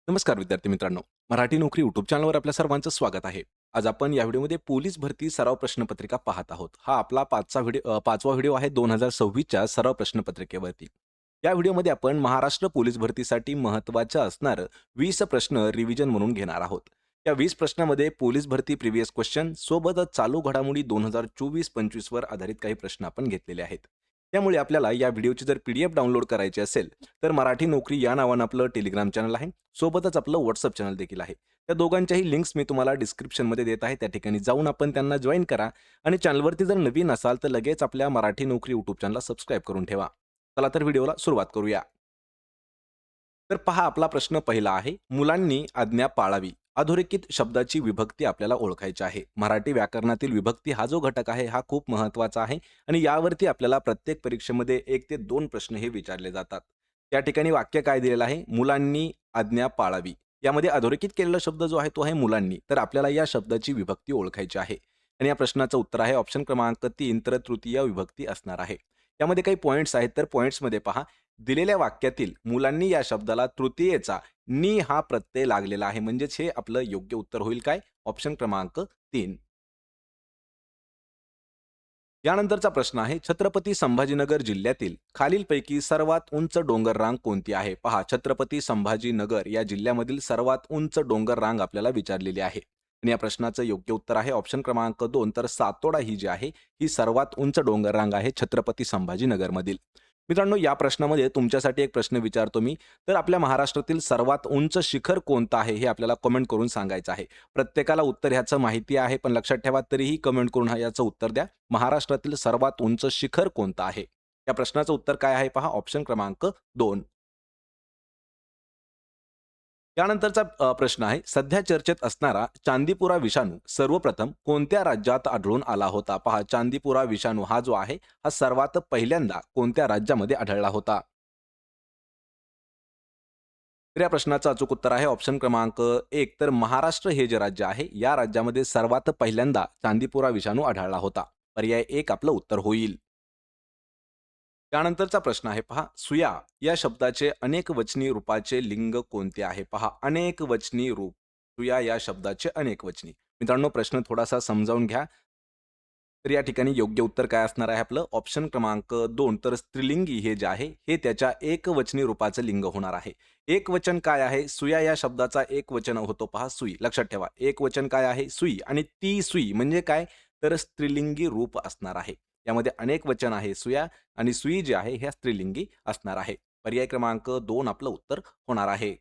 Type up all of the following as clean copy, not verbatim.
नमस्कार विद्यार्थी मित्रांनो. मराठी नोकरी यूट्यूब चॅनलवर आपल्या सर्वांचं स्वागत आहे. आज आपण या व्हिडिओमध्ये पोलीस भरती सराव प्रश्नपत्रिका पाहत आहोत. हा आपला 5वा व्हिडिओ आहे 2026च्या सराव प्रश्नपत्रिकेवरती. या व्हिडिओमध्ये आपण महाराष्ट्र पोलीस भरतीसाठी महत्त्वाचं असणारं 20 प्रश्न रिव्हिजन म्हणून घेणार आहोत. या 20 प्रश्नामध्ये पोलीस भरती प्रिव्हियस क्वेश्चन सोबतच चालू घडामोडी 2024-25 वर आधारित काही प्रश्न आपण घेतलेले आहेत. त्यामुळे आपल्याला या व्हिडिओची जर पीडीएफ डाउनलोड करायची असेल, तर मराठी नोकरी या नावानं आपलं टेलिग्राम चॅनल आहे. सोबतच आपलं WhatsApp चॅनल देखील आहे. त्या दोघांच्याही लिंक्स मी तुम्हाला डिस्क्रिप्शनमध्ये देत आहे. त्या ठिकाणी जाऊन आपण त्यांना जॉइन करा आणि चॅनलवरती जर नवीन असाल, तर लगेच आपल्या मराठी नोकरी यूट्यूब चॅनलला सबस्क्राईब करून ठेवा. चला तर व्हिडिओला सुरुवात करूया. तर पहा आपला प्रश्न पहिला आहे. मुलांनी आज्ञा पाळावी. अधोरेखित शब्दाची विभक्ती आपल्याला ओळखायची आहे. मराठी व्याकरणातील विभक्ती हा जो घटक आहे, हा खूप महत्त्वाचा आहे आणि यावरती आपल्याला प्रत्येक परीक्षेमध्ये 1 ते 2 प्रश्न हे विचारले जातात. त्या ठिकाणी वाक्य काय दिलेलं आहे? मुलांनी आज्ञा पाळावी. यामध्ये अधोरेखित केलेला शब्द जो आहे तो आहे मुलांनी. तर आपल्याला या शब्दाची विभक्ती ओळखायची आहे. आणि या प्रश्नाचं उत्तर आहे ऑप्शन क्रमांक 3 तर तृतीय विभक्ती असणार आहे. यामध्ये काही पॉइंट्स आहेत, तर पॉइंट्समध्ये पहा. दिलेल्या वाक्यातील मुलांनी या शब्दाला तृतीयेचा नी हा प्रत्यय लागलेला आहे. म्हणजेच हे आपलं योग्य उत्तर होईल काय? ऑप्शन क्रमांक 3. यानंतरचा प्रश्न आहे, छत्रपती संभाजीनगर जिल्ह्यातील खालीलपैकी सर्वात उंच डोंगर रांग कोणती आहे? पहा, छत्रपती संभाजीनगर या जिल्ह्यामधील सर्वात उंच डोंगर रांग आपल्याला विचारलेली आहे. आणि या प्रश्नाचं योग्य उत्तर आहे ऑप्शन क्रमांक 2. तर सातोडा ही जी आहे, ही सर्वात उंच डोंगर रांग आहे छत्रपती संभाजीनगरमधील. मित्रांनो, या प्रश्नामध्ये तुमच्यासाठी एक प्रश्न विचारतो मी. तर आपल्या महाराष्ट्रातील सर्वात उंच शिखर कोणतं आहे? हे आपल्याला कमेंट करून सांगायचं आहे. प्रत्येकाला उत्तर ह्याचं माहिती आहे, पण लक्षात ठेवा तरीही कमेंट करून याचं उत्तर द्या. महाराष्ट्रातील सर्वात उंच शिखर कोणतं आहे? या प्रश्नाचं उत्तर काय आहे पहा, ऑप्शन क्रमांक 2. त्यानंतरचा प्रश्न आहे, सध्या चर्चेत असणारा चांदीपुरा विषाणू सर्वप्रथम कोणत्या राज्यात आढळून आला होता? पहा, चांदीपुरा विषाणू हा जो आहे, हा सर्वात पहिल्यांदा कोणत्या राज्यामध्ये आढळला होता? तर या प्रश्नाचं अचूक उत्तर आहे ऑप्शन क्रमांक 1. तर महाराष्ट्र हे जे राज्य आहे, या राज्यामध्ये सर्वात पहिल्यांदा चांदीपुरा विषाणू आढळला होता. पर्याय 1 आपलं उत्तर होईल. त्यानंतरचा प्रश्न आहे पहा, सुया या शब्दाचे अनेक वचनी रूपाचे लिंग कोणते आहे? पहा, अनेक वचनी रूप. सुया या शब्दाचे अनेक वचनी. मित्रांनो, प्रश्न थोडासा समजावून घ्या. तर या ठिकाणी योग्य उत्तर काय असणार आहे आपलं? ऑप्शन क्रमांक 2. तर स्त्रीलिंगी हे जे आहे, हे त्याच्या एकवचनी रूपाचं लिंग होणार आहे. एकवचन काय आहे? सुया या शब्दाचा एकवचन होतो पहा, सुई. लक्षात ठेवा. एकवचन काय आहे? सुई. आणि ती सुई म्हणजे काय? तर स्त्रीलिंगी रूप असणार आहे. यामध्ये अनेक वचन आहे सुया आणि सुई जी आहे, ह्या स्त्रीलिंगी असणार आहे. पर्याय क्रमांक 2 आपलं उत्तर होणार आहे.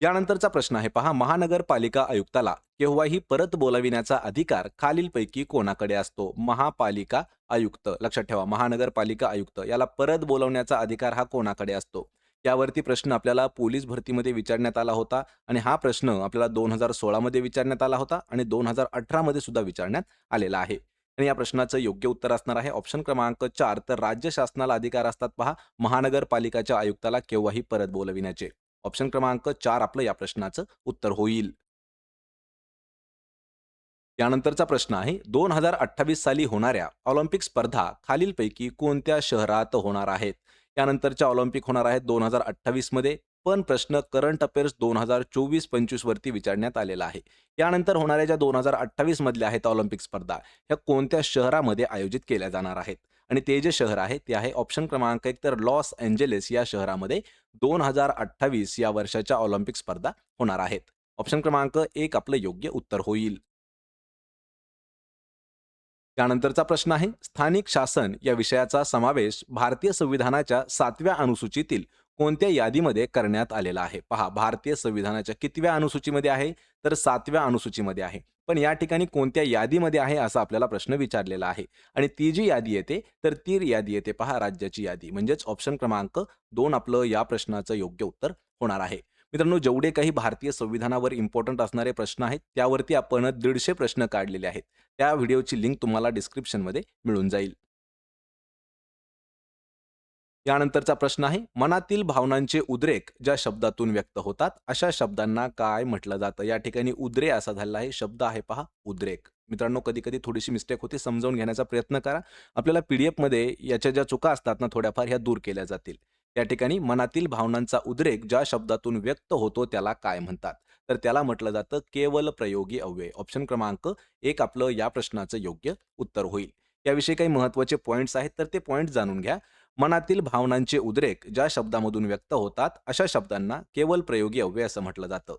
यानंतरचा प्रश्न आहे पहा, महानगरपालिका आयुक्ताला केव्हाही परत बोलाविण्याचा अधिकार खालीलपैकी कोणाकडे असतो? महापालिका आयुक्त. लक्षात ठेवा, महानगरपालिका आयुक्त याला परत बोलवण्याचा अधिकार हा कोणाकडे असतो? यावरती प्रश्न आपल्याला पोलीस भरतीमध्ये विचारण्यात आला होता आणि हा प्रश्न आपल्याला 2016 मध्ये विचारण्यात आला होता आणि 2018 मध्ये सुद्धा विचारण्यात आलेला आहे. आणि या प्रश्नाचं योग्य उत्तर असणार आहे ऑप्शन क्रमांक 4. तर राज्य शासनाला अधिकार असतात पहा, महानगरपालिकाच्या आयुक्ताला केव्हाही परत बोलविण्याचे. ऑप्शन क्रमांक 4 आपलं या प्रश्नाचं उत्तर होईल. यानंतरचा प्रश्न आहे, 2028 साली होणाऱ्या ऑलिम्पिक स्पर्धा खालीलपैकी कोणत्या शहरात होणार आहेत? यानंतरच्या ऑलिम्पिक होणार आहेत 2028 मध्ये, पण प्रश्न करंट अफेअर्स 2024-25 वरती विचारण्यात आलेला आहे. यानंतर होणाऱ्या ज्या 2028 मधल्या आहेत ऑलिम्पिक स्पर्धा, ह्या कोणत्या शहरामध्ये आयोजित केल्या जाणार आहेत? आणि ते जे शहर आहे ते आहे ऑप्शन क्रमांक 1. तर लॉस एंजेलिस या शहरामध्ये 2028 या वर्षाच्या ऑलिम्पिक स्पर्धा होणार आहेत. ऑप्शन क्रमांक 1 आपलं योग्य उत्तर होईल. त्यानंतरचा प्रश्न आहे, स्थानिक शासन या विषयाचा समावेश भारतीय संविधानाच्या 7व्या अनुसूचीतील कोणत्या यादीमध्ये करण्यात आलेला आहे? पहा, भारतीय संविधानाच्या कितव्या अनुसूचीमध्ये आहे? तर 7व्या अनुसूचीमध्ये आहे. पण या ठिकाणी कोणत्या यादीमध्ये आहे असा आपल्याला प्रश्न विचारलेला आहे. आणि ती जी यादी येते, तर ती यादी येते पहा, राज्याची यादी. म्हणजेच ऑप्शन क्रमांक 2 आपलं या प्रश्नाचं योग्य उत्तर होणार आहे. मित्रांनो, जेवढे काही भारतीय संविधानावर इम्पोर्टंट असणारे प्रश्न आहेत, त्यावरती आपण 150 प्रश्न काढलेले आहेत. त्या व्हिडिओची लिंक तुम्हाला डिस्क्रिप्शनमध्ये मिळून जाईल. यानंतरचा प्रश्न आहे, मनातील भावनांचे उद्रेक ज्या शब्दातून व्यक्त होतात, अशा शब्दांना काय म्हटलं जातं? या ठिकाणी उद्रे असा झालेला आहे. शब्द आहे पहा, उद्रेक. मित्रांनो, कधी-कधी थोडीशी मिस्टेक होते, समजावून घेण्याचा प्रयत्न करा. आपल्याला पी-डी-एफमध्ये याच्या ज्या चुका असतात ना थोड्याफार, ह्या दूर केल्या जातील. या ठिकाणी मनातील भावनांचा उद्रेक ज्या शब्दातून व्यक्त होतो त्याला काय म्हणतात? तर त्याला म्हटलं जातं केवल प्रयोगी अव्यय. ऑप्शन क्रमांक 1 आपलं या प्रश्नाचं योग्य उत्तर होईल. याविषयी काही महत्त्वाचे पॉइंट्स आहेत, तर ते पॉइंट्स जाणून घ्या. मनातील भावनांचे उद्रेक ज्या शब्दामधून व्यक्त होतात, अशा शब्दांना केवल प्रयोगी अव्यय असं म्हटलं जातं.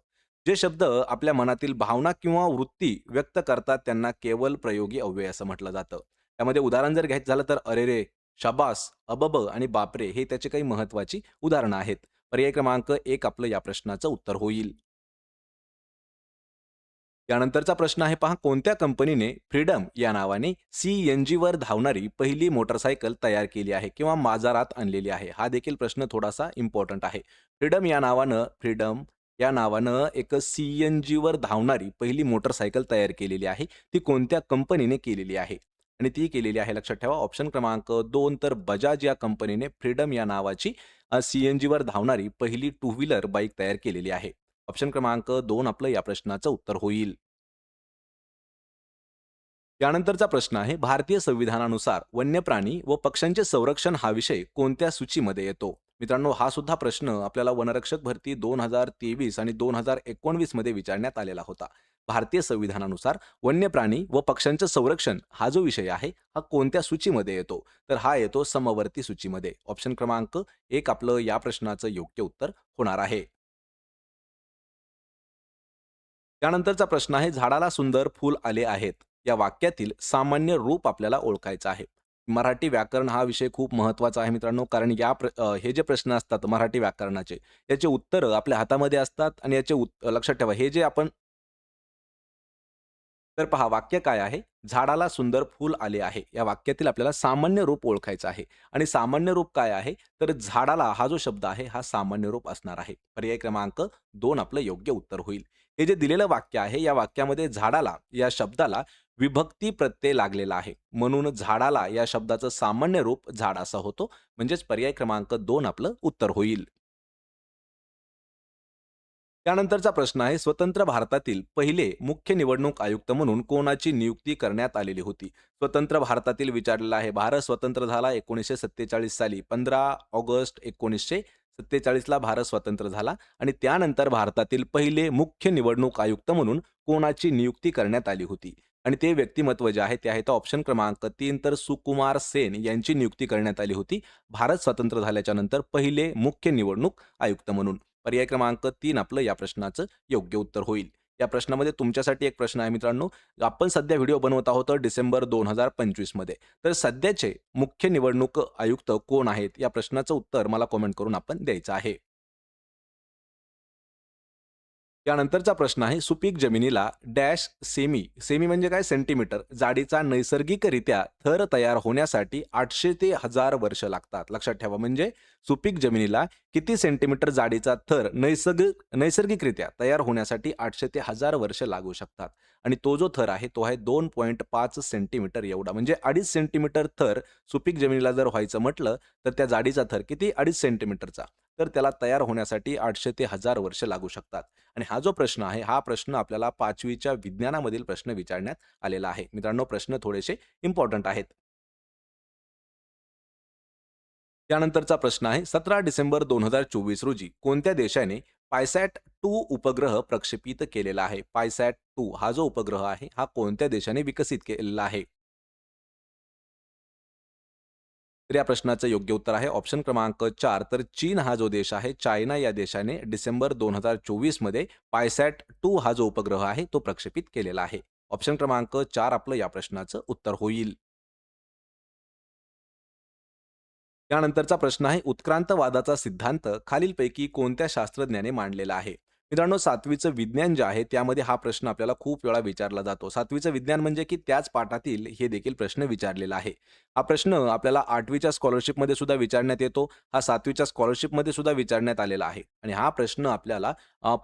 जे शब्द आपल्या मनातील भावना किंवा वृत्ती व्यक्त करतात, त्यांना केवल प्रयोगी अव्यय असं म्हटलं जातं. त्यामध्ये उदाहरण जर घ्यायचं झालं तर अरेरे, शाबास, अबब आणि बापरे हे त्याची काही महत्त्वाची उदाहरणं आहेत. पर्याय क्रमांक 1 आपलं या प्रश्नाचं उत्तर होईल. त्यानंतरचा प्रश्न आहे पहा, कोणत्या कंपनीने फ्रीडम या नावाने CNGवर धावणारी पहिली मोटारसायकल तयार केली आहे किंवा बाजारात आणलेली आहे? हा देखील प्रश्न थोडासा इम्पोर्टंट आहे. फ्रीडम या नावानं एक CNGवर धावणारी पहिली मोटारसायकल तयार केलेली आहे. ती कोणत्या कंपनीने केलेली आहे? आणि ती केलेली आहे लक्षात ठेवा ऑप्शन क्रमांक 2 तर बजाज या कंपनीने फ्रीडम या नावाची CNGवर धावणारी पहिली टू व्हीलर बाईक तयार केलेली आहे. ऑप्शन क्रमांक 2 आपलं या प्रश्नाचं उत्तर होईल. त्यानंतरचा प्रश्न आहे, भारतीय संविधानानुसार वन्यप्राणी व पक्ष्यांचे संरक्षण हा विषय कोणत्या सूचीमध्ये येतो? मित्रांनो, हा सुद्धा प्रश्न आपल्याला वनरक्षक भरती 2023 आणि 2019 मध्ये विचारण्यात आलेला होता. भारतीय संविधानानुसार वन्यप्राणी व पक्ष्यांचे संरक्षण हा जो विषय आहे, हा कोणत्या सूचीमध्ये येतो? तर हा येतो समवर्ती सूचीमध्ये. ऑप्शन क्रमांक 1 आपलं या प्रश्नाचं योग्य उत्तर होणार आहे. त्यानंतरचा प्रश्न आहे, झाडाला सुंदर फूल आले आहेत. या वाक्यातील सामान्य रूप आपल्याला ओळखायचं आहे. मराठी व्याकरण हा विषय खूप महत्त्वाचा आहे मित्रांनो, कारण हे जे प्रश्न असतात मराठी व्याकरणाचे, याचे उत्तरं आपल्या हातामध्ये असतात आणि लक्षात ठेवा, हे जे आपण तर पहा वाक्य काय आहे? झाडाला सुंदर फूल आले आहे. या वाक्यातील आपल्याला सामान्य रूप ओळखायचं आहे आणि सामान्य रूप काय आहे? तर झाडाला हा जो शब्द आहे, हा सामान्य रूप असणार आहे. पर्याय क्रमांक 2 आपलं योग्य उत्तर होईल. हे जे दिलेलं वाक्य आहे, या वाक्यामध्ये झाडाला या शब्दाला विभक्ती प्रत्यय लागलेला आहे. म्हणून झाडाला या शब्दाचं सामान्य रूप झाड असं होतो. म्हणजेच पर्याय क्रमांक 2 आपलं उत्तर होईल. त्यानंतरचा प्रश्न आहे, स्वतंत्र भारतातील पहिले मुख्य निवडणूक आयुक्त म्हणून कोणाची नियुक्ती करण्यात आलेली होती? स्वतंत्र भारतातील विचारलेला आहे. भारत स्वतंत्र झाला 1947 साली. 15 ऑगस्ट 1947 ला भारत स्वतंत्र झाला आणि त्यानंतर भारतातील पहिले मुख्य निवडणूक आयुक्त म्हणून कोणाची नियुक्ती करण्यात आली होती? आणि ते व्यक्तिमत्व जे आहे ते आहे, तर ऑप्शन क्रमांक 3 तर सुकुमार सेन यांची नियुक्ती करण्यात आली होती. भारत स्वतंत्र झाल्याच्या नंतर पहिले मुख्य निवडणूक आयुक्त म्हणून. पर्याय क्रमांक 3 आपलं या प्रश्नाचं योग्य उत्तर होईल. या प्रश्नामध्ये तुमच्यासाठी एक प्रश्न आहे मित्रांनो. आपण सध्या व्हिडिओ बनवत आहोत डिसेंबर 2025 मध्ये. तर सध्याचे मुख्य निवडणूक आयुक्त कोण आहेत? या प्रश्नाचं उत्तर मला कमेंट करून आपण द्यायचं आहे. त्यानंतरचा प्रश्न आहे, सुपीक जमिनीला डॅश सेमी, सेमी म्हणजे काय सेंटीमीटर जाडीचा नैसर्गिकरित्या थर तयार होण्यासाठी 800 ते 1000 वर्ष लागतात. लक्षात ठेवा, म्हणजे सुपीक जमिनीला किती सेंटीमीटर जाडीचा थर नैसर्गिकरित्या तयार होण्यासाठी 800 ते 1000 वर्ष लागू शकतात. आणि तो जो थर आहे तो आहे 2.5 सेंटीमीटर एवढा, म्हणजे 2.5 सेंटीमीटर थर सुपीक जमिनीला जर व्हायचं म्हटलं तर त्या जाडीचा थर किती 2.5 सेंटीमीटरचा, तर त्याला तयार होण्यासाठी 800 ते 1000 वर्ष लागू शकतात. आणि हा जो प्रश्न आहे, हा प्रश्न आपल्याला 5वीच्या विज्ञानामधील प्रश्न विचारण्यात आलेला आहे. मित्रांनो, प्रश्न थोडेसे इम्पोर्टंट आहेत. त्यानंतरचा प्रश्न आहे, 17 डिसेंबर 2024 रोजी कोणत्या देशाने पायसॅट-2 उपग्रह प्रक्षेपित केलेला आहे? पायसॅट-2 हा जो उपग्रह आहे, हा कोणत्या देशाने विकसित केलेला आहे? तर या प्रश्नाचं योग्य उत्तर आहे ऑप्शन क्रमांक 4 तर चीन हा जो देश आहे, चायना या देशाने डिसेंबर 2024 मध्ये पायसॅट-2 हा जो उपग्रह आहे, तो प्रक्षेपित केलेला आहे. ऑप्शन क्रमांक 4 आपलं या प्रश्नाचं उत्तर होईल. त्यानंतरचा प्रश्न आहे, उत्क्रांतवादाचा सिद्धांत खालीलपैकी कोणत्या शास्त्रज्ञाने मांडलेला आहे? मित्रांनो, 7वीचं विज्ञान जे आहे त्यामध्ये हा प्रश्न आपल्याला खूप वेळा विचारला जातो. 7वीचं विज्ञान म्हणजे की त्याच पाठातील हे देखील प्रश्न विचारलेला आहे. हा प्रश्न आपल्याला 8वीच्या स्कॉलरशिपमध्ये सुद्धा विचारण्यात येतो. हा 7वीच्या स्कॉलरशिपमध्ये सुद्धा विचारण्यात आलेला आहे. आणि हा प्रश्न आपल्याला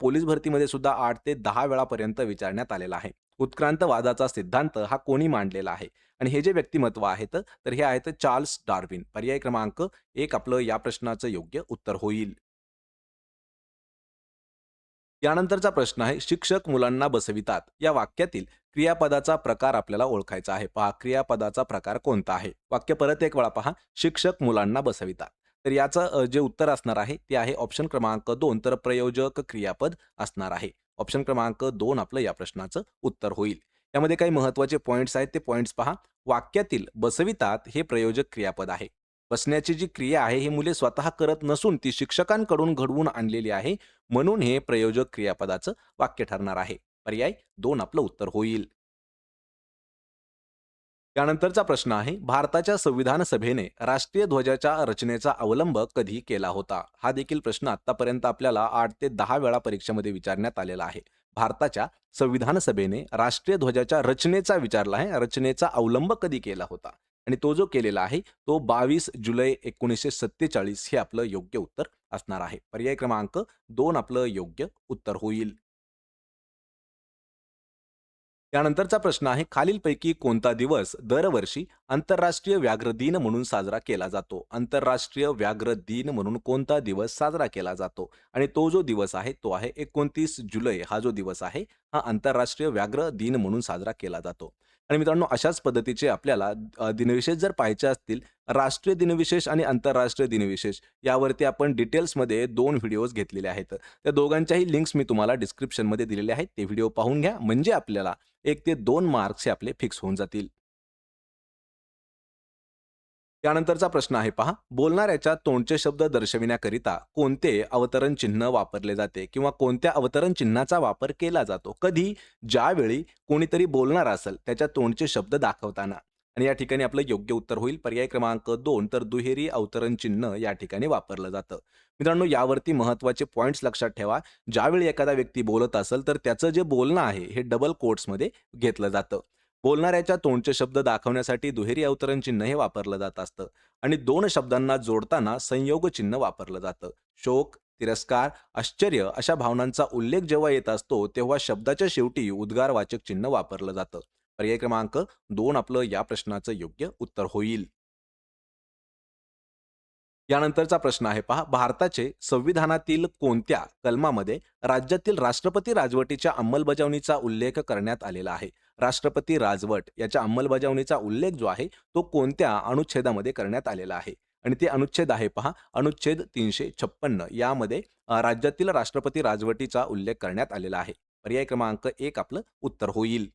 पोलीस भरतीमध्ये सुद्धा 8 ते 10 वेळापर्यंत विचारण्यात आलेला आहे. उत्क्रांतवादाचा सिद्धांत हा कोणी मांडलेला आहे? आणि हे जे व्यक्तिमत्व आहेत, तर हे आहेत चार्ल्स डार्विन. पर्याय क्रमांक 1 आपलं या प्रश्नाचं योग्य उत्तर होईल. यानंतरचा प्रश्न आहे, शिक्षक मुलांना बसवितात. या वाक्यातील क्रियापदाचा प्रकार आपल्याला ओळखायचा आहे. पहा, क्रियापदाचा प्रकार कोणता आहे? वाक्य परत एक वेळा पहा. शिक्षक मुलांना बसवितात. तर याचं जे उत्तर असणार आहे ते आहे ऑप्शन क्रमांक 2 तर प्रयोजक क्रियापद असणार आहे. ऑप्शन क्रमांक 2 आपलं या प्रश्नाचं उत्तर होईल. यामध्ये काही महत्त्वाचे पॉइंट्स आहेत ते पॉइंट्स पहा. वाक्यातील बसवितात हे प्रयोजक क्रियापद आहे. बसण्याची जी क्रिया आहे ही मुले स्वतः करत नसून ती शिक्षकांकडून घडवून आणलेली आहे. म्हणून हे प्रयोजक क्रियापदाचं वाक्य ठरणार आहे. पर्याय 2 आपलं उत्तर होईल. त्यानंतरचा प्रश्न आहे, भारताच्या संविधान सभेने राष्ट्रीय ध्वजाच्या रचनेचा अवलंब कधी केला होता? हा देखील प्रश्न आतापर्यंत आपल्याला 8 ते 10 वेळा परीक्षेमध्ये विचारण्यात आलेला आहे. भारताच्या संविधान सभेने राष्ट्रीय ध्वजाच्या रचनेचा विचारला आहे, रचनेचा अवलंब कधी केला होता? आणि तो जो केलेला आहे, तो 22 जुलै 1947 हे आपलं योग्य उत्तर असणार आहे. पर्याय क्रमांक 2 आपलं योग्य उत्तर होईल. त्यानंतरचा प्रश्न आहे, खालीलपैकी कोणता दिवस दरवर्षी आंतरराष्ट्रीय व्याघ्र दिन म्हणून साजरा केला जातो? आंतरराष्ट्रीय व्याघ्र दिन म्हणून कोणता दिवस साजरा केला जातो? आणि तो जो दिवस आहे, तो आहे 29 जुलै हा जो दिवस आहे, हा आंतरराष्ट्रीय व्याघ्र दिन म्हणून साजरा केला जातो. आणि मित्रांनो, अशाच पद्धतीचे आपल्याला दिनविशेष जर पाहायचे असतील, राष्ट्रीय दिनविशेष आणि आंतरराष्ट्रीय दिनविशेष यावरती आपण डिटेल्समध्ये 2 व्हिडिओज घेतलेले आहेत. त्या दोघांच्याही लिंक्स मी तुम्हाला डिस्क्रिप्शनमध्ये दिलेले आहेत. ते व्हिडिओ पाहून घ्या, म्हणजे आपल्याला 1 ते 2 मार्क्स हे आपले फिक्स होऊन जातील. त्यानंतरचा प्रश्न आहे पहा, बोलणाऱ्याच्या तोंडचे शब्द दर्शविण्याकरिता कोणते अवतरण चिन्ह वापरले जाते किंवा कोणत्या अवतरण चिन्हाचा वापर केला जातो? कधी? ज्यावेळी कोणीतरी बोलणार असेल, त्याच्या तोंडचे शब्द दाखवताना. आणि या ठिकाणी आपलं योग्य उत्तर होईल पर्याय क्रमांक 2 तर दुहेरी अवतरण चिन्ह या ठिकाणी वापरलं जातं. मित्रांनो, यावरती महत्त्वाचे पॉइंट्स लक्षात ठेवा. ज्यावेळी एखादा व्यक्ती बोलत असेल, तर त्याचं जे बोलणं आहे, हे डबल कोट्समध्ये घेतलं जातं. बोलणाऱ्याच्या तोंडचे शब्द दाखवण्यासाठी दुहेरी अवतरण चिन्ह हे वापरलं जात असतं आणि 2 शब्दांना जोडताना संयोग चिन्ह वापरलं जातं. शोक, तिरस्कार, आश्चर्य अशा भावनांचा उल्लेख जेव्हा येत असतो, तेव्हा शब्दाच्या शेवटी उद्गारवाचक चिन्ह वापरलं जातं. पर्याय क्रमांक 2 आपलं या प्रश्नाचं योग्य उत्तर होईल. यानंतरचा प्रश्न आहे पहा, भारताचे संविधानातील कोणत्या कलमामध्ये राज्यातील राष्ट्रपती राजवटीच्या अंमलबजावणीचा उल्लेख करण्यात आलेला आहे? राष्ट्रपती राजवट याच्या अंमलबजावणीचा उल्लेख जो आहे, तो कोणत्या अनुच्छेदामध्ये करण्यात आलेला आहे? आणि ते अनुच्छेद आहे पहा, अनुच्छेद 356 यामध्ये राज्यातील राष्ट्रपती राजवटीचा उल्लेख करण्यात आलेला आहे. पर्याय क्रमांक 1 आपलं उत्तर होईल.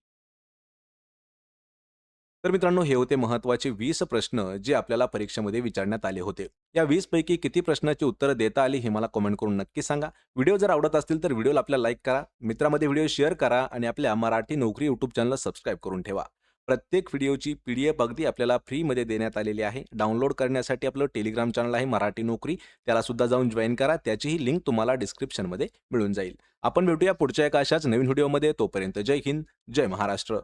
तर मित्रांनो, हे होते महत्त्वाचे 20 प्रश्न जे आपल्याला परीक्षेमध्ये विचारण्यात आले होते. या 20 पैकी किती प्रश्नाची उत्तरं देता आली हे मला कमेंट करून नक्की सांगा. व्हिडिओ जर आवडत असतील तर व्हिडिओला आपल्या लाईक करा, मित्रांमध्ये व्हिडिओ शेअर करा आणि आपल्या मराठी नोकरी यूट्यूब चॅनलला सबस्क्राईब करून ठेवा. प्रत्येक व्हिडिओची PDF अगदी आपल्याला फ्रीमध्ये देण्यात आलेली आहे. डाउनलोड करण्यासाठी आपलं टेलिग्राम चॅनल आहे मराठी नोकरी, त्याला सुद्धा जाऊन जॉइन करा. त्याचीही लिंक तुम्हाला डिस्क्रिप्शनमध्ये मिळून जाईल. आपण भेटूया पुढच्या एका अशाच नवीन व्हिडिओमध्ये. तोपर्यंत जय हिंद, जय महाराष्ट्र.